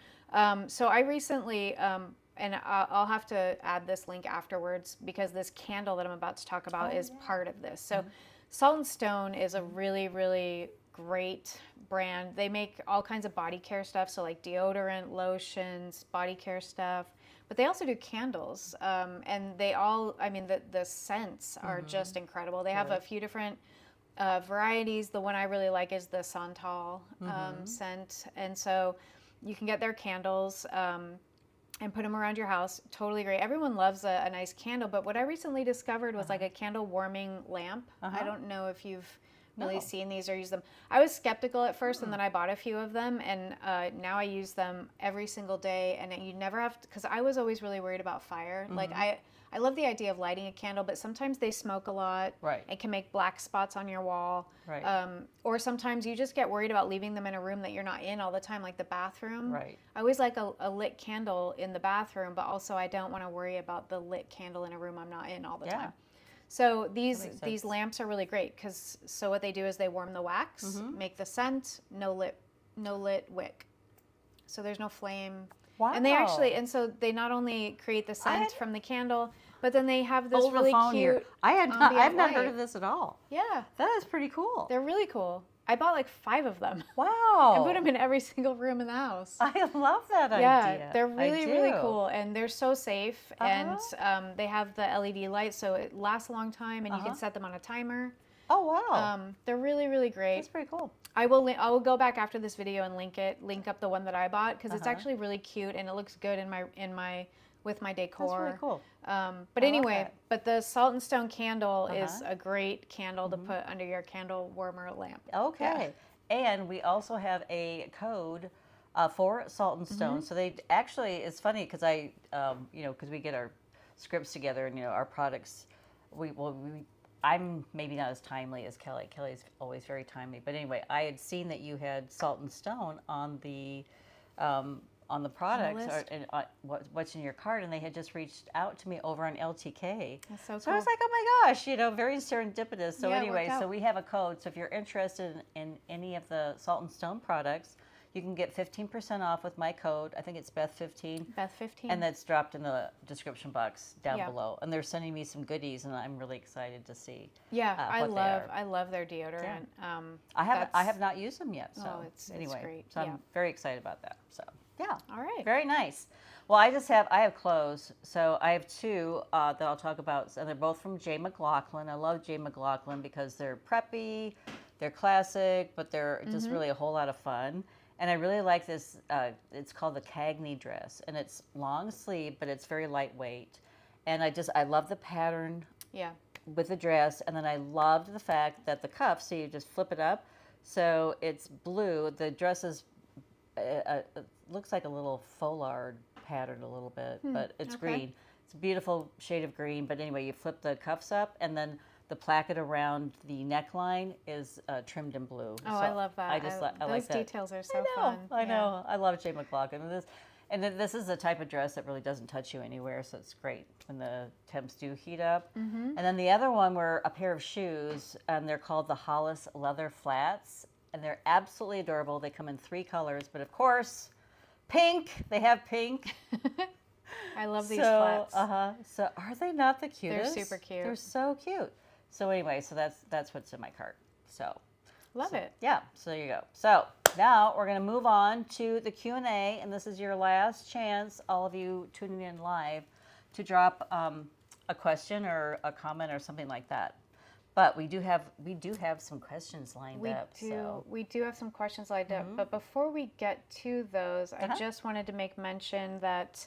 so I recently, and I'll have to add this link afterwards, because this candle that I'm about to talk about is part of this. So Salt and Stone is a really, really great brand. They make all kinds of body care stuff, so like deodorant, lotions, body care stuff. But they also do candles, and they all, I mean, the scents are just incredible. They have a few different varieties. The one I really like is the Santal scent. And so you can get their candles and put them around your house. Totally great. Everyone loves a nice candle, but what I recently discovered was like a candle warming lamp. I don't know if you've really seen these or used them. I was skeptical at first, and then I bought a few of them, and now I use them every single day. And you never have to, because I was always really worried about fire. Like, I love the idea of lighting a candle, but sometimes they smoke a lot and can make black spots on your wall. Or sometimes you just get worried about leaving them in a room that you're not in all the time, like the bathroom. I always like a lit candle in the bathroom, but also I don't want to worry about the lit candle in a room I'm not in all the time. So these lamps are really great because what they do is they warm the wax, make the scent, no lit wick. So there's no flame. Wow. And so they not only create the scent from the candle, but then they have this really cute here. I have not heard of this at all. Yeah. That is pretty cool. They're really cool. I bought like 5 of them. Wow. And put them in every single room in the house. I love that idea. Yeah, they're really cool. And they're so safe. And they have the LED light, so it lasts a long time, and you can set them on a timer. Oh, wow. They're really, really great. That's pretty cool. I will go back after this video and link up the one that I bought, because it's actually really cute and it looks good with my decor. That's really cool. But anyway, the Salt and Stone candle is a great candle to put under your candle warmer lamp. Okay. Yeah. And we also have a code for Salt and Stone. So they actually, it's funny because because we get our scripts together and, our products, I'm maybe not as timely as Kelly. Kelly's always very timely. But anyway, I had seen that you had Salt and Stone on the products what's in your cart, and they had just reached out to me over on LTK. That's so cool. So I was like, oh my gosh, very serendipitous. So anyway, so we have a code. So if you're interested in any of the Salt and Stone products, you can get 15% off with my code. I think it's Beth15. Beth15. And that's dropped in the description box down below. And they're sending me some goodies, and I'm really excited to see. Yeah, I love their deodorant. Yeah. I have not used them yet. So it's great. So I'm very excited about that. So yeah. All right. Very nice. Well, I have clothes. So I have 2 that I'll talk about, and they're both from J. McLaughlin. I love J. McLaughlin because they're preppy, they're classic, but they're just really a whole lot of fun. And I really like this, it's called the Cagney dress, and it's long sleeve, but it's very lightweight. And I love the pattern with the dress, and then I loved the fact that the cuffs, so you just flip it up, so it's blue. The dress is, looks like a little foulard pattern a little bit, but it's green. It's a beautiful shade of green, but anyway, you flip the cuffs up, and then the placket around the neckline is trimmed in blue. Oh, so I love that. I like that. Those details are so fun. I know. I love J. McLaughlin. And this is the type of dress that really doesn't touch you anywhere, so it's great when the temps do heat up. And then the other one were a pair of shoes, and they're called the Hollis Leather Flats, and they're absolutely adorable. They come in 3 colors, but of course, pink. They have pink. I love these flats. So are they not the cutest? They're super cute. They're so cute. So anyway, so that's what's in my cart. So love it. Yeah. So there you go. So now we're going to move on to the Q&A, and this is your last chance, all of you tuning in live, to drop a question or a comment or something like that. But we do have some questions lined up. We do have some questions lined up. But before we get to those, I just wanted to make mention that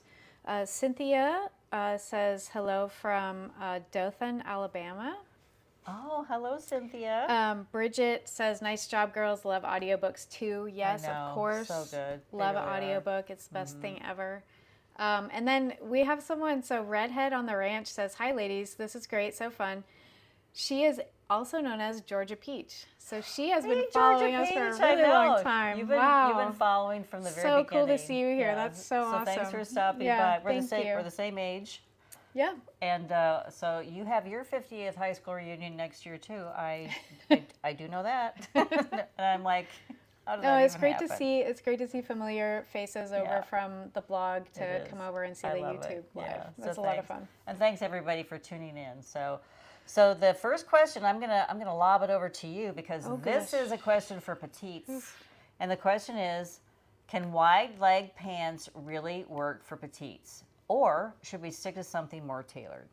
Cynthia says hello from Dothan, Alabama. Oh, hello, Cynthia. Bridget says, nice job, girls. Love audiobooks too. Yes, of course. So good. Love an audiobook. It's the best thing ever. And then we have someone, so Redhead on the Ranch says, hi, ladies. This is great. So fun. She is also known as Georgia Peach. So she has been following us for a really long time. You've been following from the very beginning. So cool to see you here. Yeah. That's so awesome. So thanks for stopping by. We're the same age. Yeah. And so you have your 50th high school reunion next year too. I do know that. And I'm like, how did that it's even great happen? to see. It's great to see familiar faces over from the blog to come over and see the YouTube live. Yeah. That's a lot of fun. And thanks everybody for tuning in. So the first question, I'm gonna lob it over to you because this is a question for petites. And the question is, can wide leg pants really work for petites? Or should we stick to something more tailored?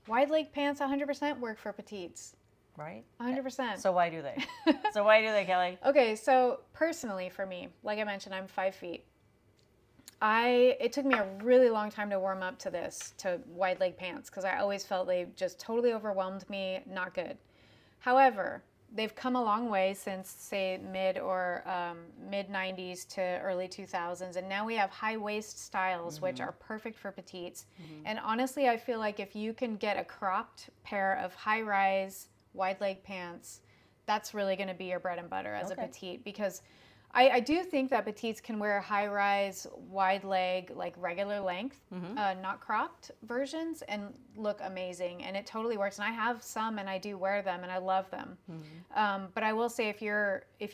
Wide leg pants 100% work for petites. Right? 100%. So why do they? Kelly? Okay, so personally for me, like I mentioned, I'm 5 feet. It took me a really long time to warm up to wide leg pants because I always felt they just totally overwhelmed me, not good. However, they've come a long way since, say, mid 90s to early 2000s, and now we have high waist styles, which are perfect for petites. And honestly, I feel like if you can get a cropped pair of high rise wide leg pants, that's really going to be your bread and butter as a petite, because I do think that petites can wear high-rise, wide leg, like regular length, not cropped versions, and look amazing. And it totally works. And I have some, and I do wear them, and I love them. But I will say, if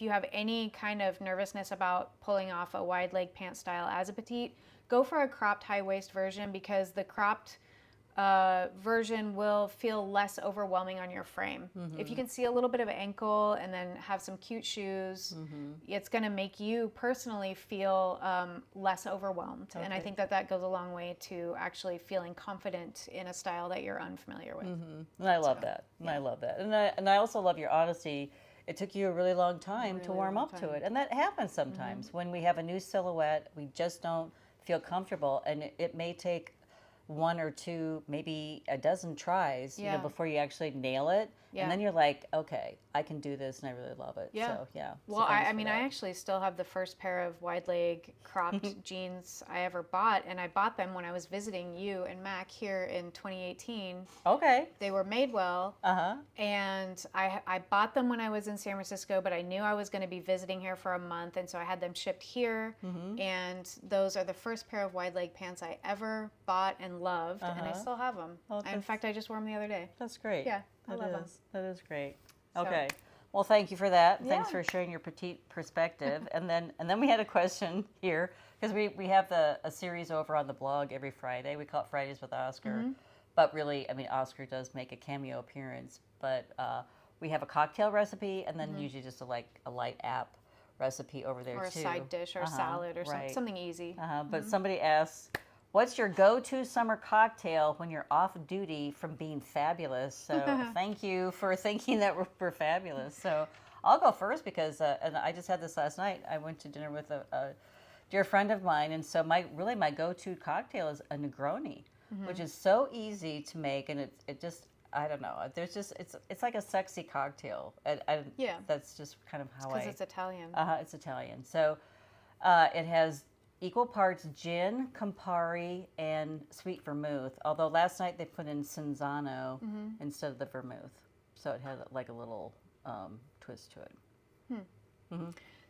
you have any kind of nervousness about pulling off a wide leg pant style as a petite, go for a cropped high waist version, because the cropped version will feel less overwhelming on your frame. If you can see a little bit of ankle and then have some cute shoes, it's going to make you personally feel less overwhelmed. And I think that goes a long way to actually feeling confident in a style that you're unfamiliar with. And I love that. And I love that. And I also love your honesty. It took you a really long time to warm up to it. And that happens sometimes. When we have a new silhouette, we just don't feel comfortable. And it may take one or two, maybe a dozen tries, you know, before you actually nail it. And then you're like, okay, I can do this, and I really love it. So, Well, I mean, I actually still have the first pair of wide leg cropped jeans I ever bought, and I bought them when I was visiting you and Mac here in 2018. Okay. They were made well. And I bought them when I was in San Francisco, but I knew I was going to be visiting here for a month, and so I had them shipped here. And those are the first pair of wide leg pants I ever bought and loved, and I still have them. In fact, I just wore them the other day. That's great. Yeah, I love them. That is great. Okay. Well, thank you for that. Yeah. Thanks for sharing your petite perspective. and then we had a question here, because we have a series over on the blog every Friday. We call it Fridays with Oscar. But really, I mean, Oscar does make a cameo appearance. But we have a cocktail recipe, and then usually just a light app recipe over there, or a too. Side dish or a salad or something easy. But somebody asks, what's your go-to summer cocktail when you're off duty from being fabulous? So thank you for thinking that we're fabulous. So I'll go first, because, and I just had this last night. I went to dinner with a dear friend of mine, and so my go-to cocktail is a Negroni, which is so easy to make, and it just, I don't know. There's just, it's like a sexy cocktail. That's just kind of how because it's Italian. It's Italian. So it has equal parts gin, Campari, and sweet vermouth. Although last night they put in Cinzano instead of the vermouth, so it had like a little twist to it.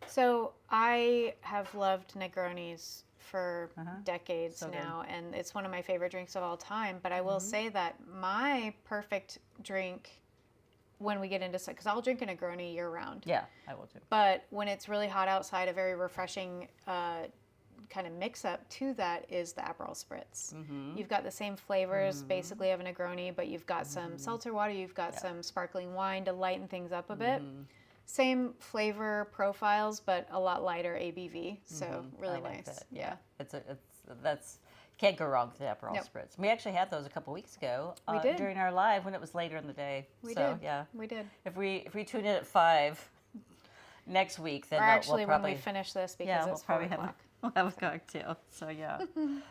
So I have loved Negronis for decades now, and it's one of my favorite drinks of all time. But I will say that my perfect drink when we get into, because I'll drink a Negroni year round. Yeah, I will too. But when it's really hot outside, a very refreshing kind of mix up to that is the Aperol Spritz. You've got the same flavors basically of a Negroni, but you've got some seltzer water, you've got some sparkling wine to lighten things up a bit. Same flavor profiles, but a lot lighter ABV. So really nice. That. Yeah, that's can't go wrong with the Aperol Spritz. We actually had those a couple weeks ago during our live when it was later in the day. We did. If we tune in at 5 next week, then or actually we'll probably, when we finish this, because it's 4 o'clock. We'll have a cocktail. So yeah.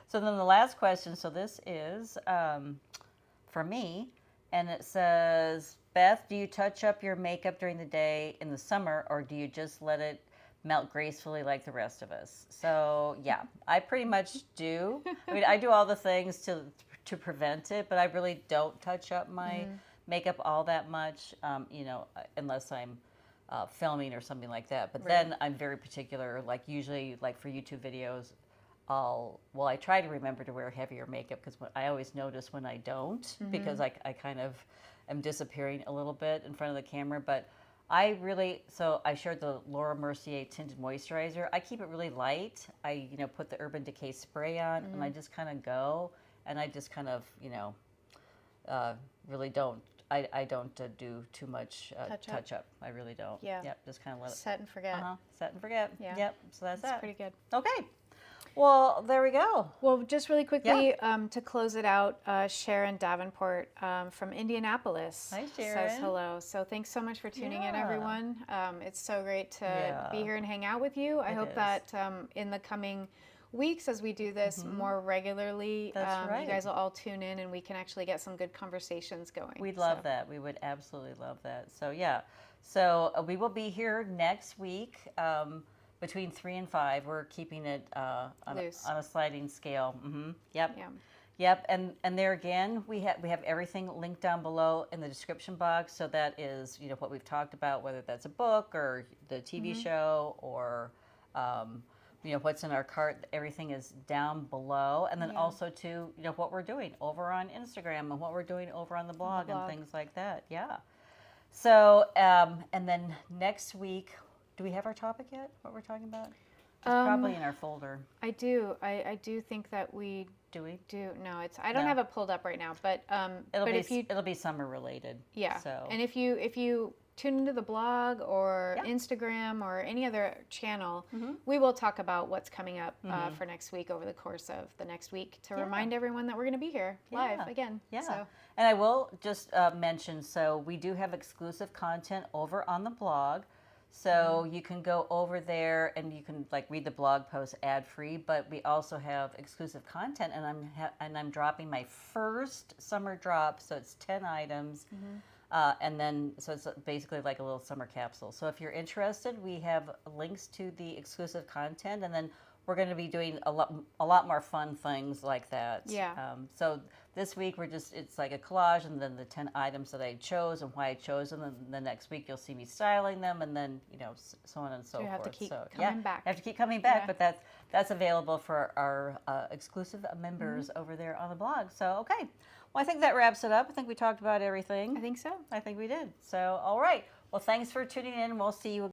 So then the last question. So this is for me, and it says, Beth, do you touch up your makeup during the day in the summer, or do you just let it melt gracefully like the rest of us? So yeah, I pretty much do. I mean, I do all the things to prevent it, but I really don't touch up my makeup all that much, you know, unless I'm filming or something like that. But then I'm very particular, like usually like for YouTube videos, I try to remember to wear heavier makeup, because I always notice when I don't, because I kind of am disappearing a little bit in front of the camera. But I shared the Laura Mercier tinted moisturizer. I keep it really light. I, put the Urban Decay spray on, and I just kind of go, and I just kind of, really don't. I don't do too much touch up. I really don't. Yeah. Yep. Just kind of let it set and forget. Set and forget. Yeah. Yep. So that's that. Pretty good. Okay. Well, there we go. Well, just really quickly to close it out, Sharon Davenport from Indianapolis says hello. So thanks so much for tuning in, everyone. It's so great to be here and hang out with you. I hope that in the coming weeks, as we do this more regularly, you guys will all tune in, and we can actually get some good conversations going. We'd love that. We would absolutely love that. So yeah. So we will be here next week. Between 3 and 5, we're keeping it on a sliding scale. Yep. Yeah. Yep. And there again, we have everything linked down below in the description box. So that is, what we've talked about, whether that's a book or the TV show or what's in our cart, everything is down below. And then also to, what we're doing over on Instagram and what we're doing over on the blog and things like that. Yeah. So, and then next week, do we have our topic yet? What we're talking about? It's probably in our folder. I do. I do think that we do. No, I don't have it pulled up right now, but it'll be summer related. Yeah. So. And if you tune into the blog or Instagram or any other channel, we will talk about what's coming up for next week over the course of the next week to remind everyone that we're going to be here live again. Yeah. So. And I will just mention, so we do have exclusive content over on the blog. So you can go over there and you can read the blog post ad free, but we also have exclusive content, and I'm dropping my first summer drop, so it's 10 items. And then, so it's basically like a little summer capsule. So if you're interested, we have links to the exclusive content, and then we're going to be doing a lot more fun things like that. Yeah. So this week it's like a collage, and then the 10 items that I chose and why I chose them. And the next week you'll see me styling them, and then so on and so forth. You have to keep so coming back. I have to keep coming back, but that's available for our exclusive members over there on the blog. So okay. Well, I think that wraps it up. I think we talked about everything. I think so. I think we did. So, all right. Well, thanks for tuning in. We'll see you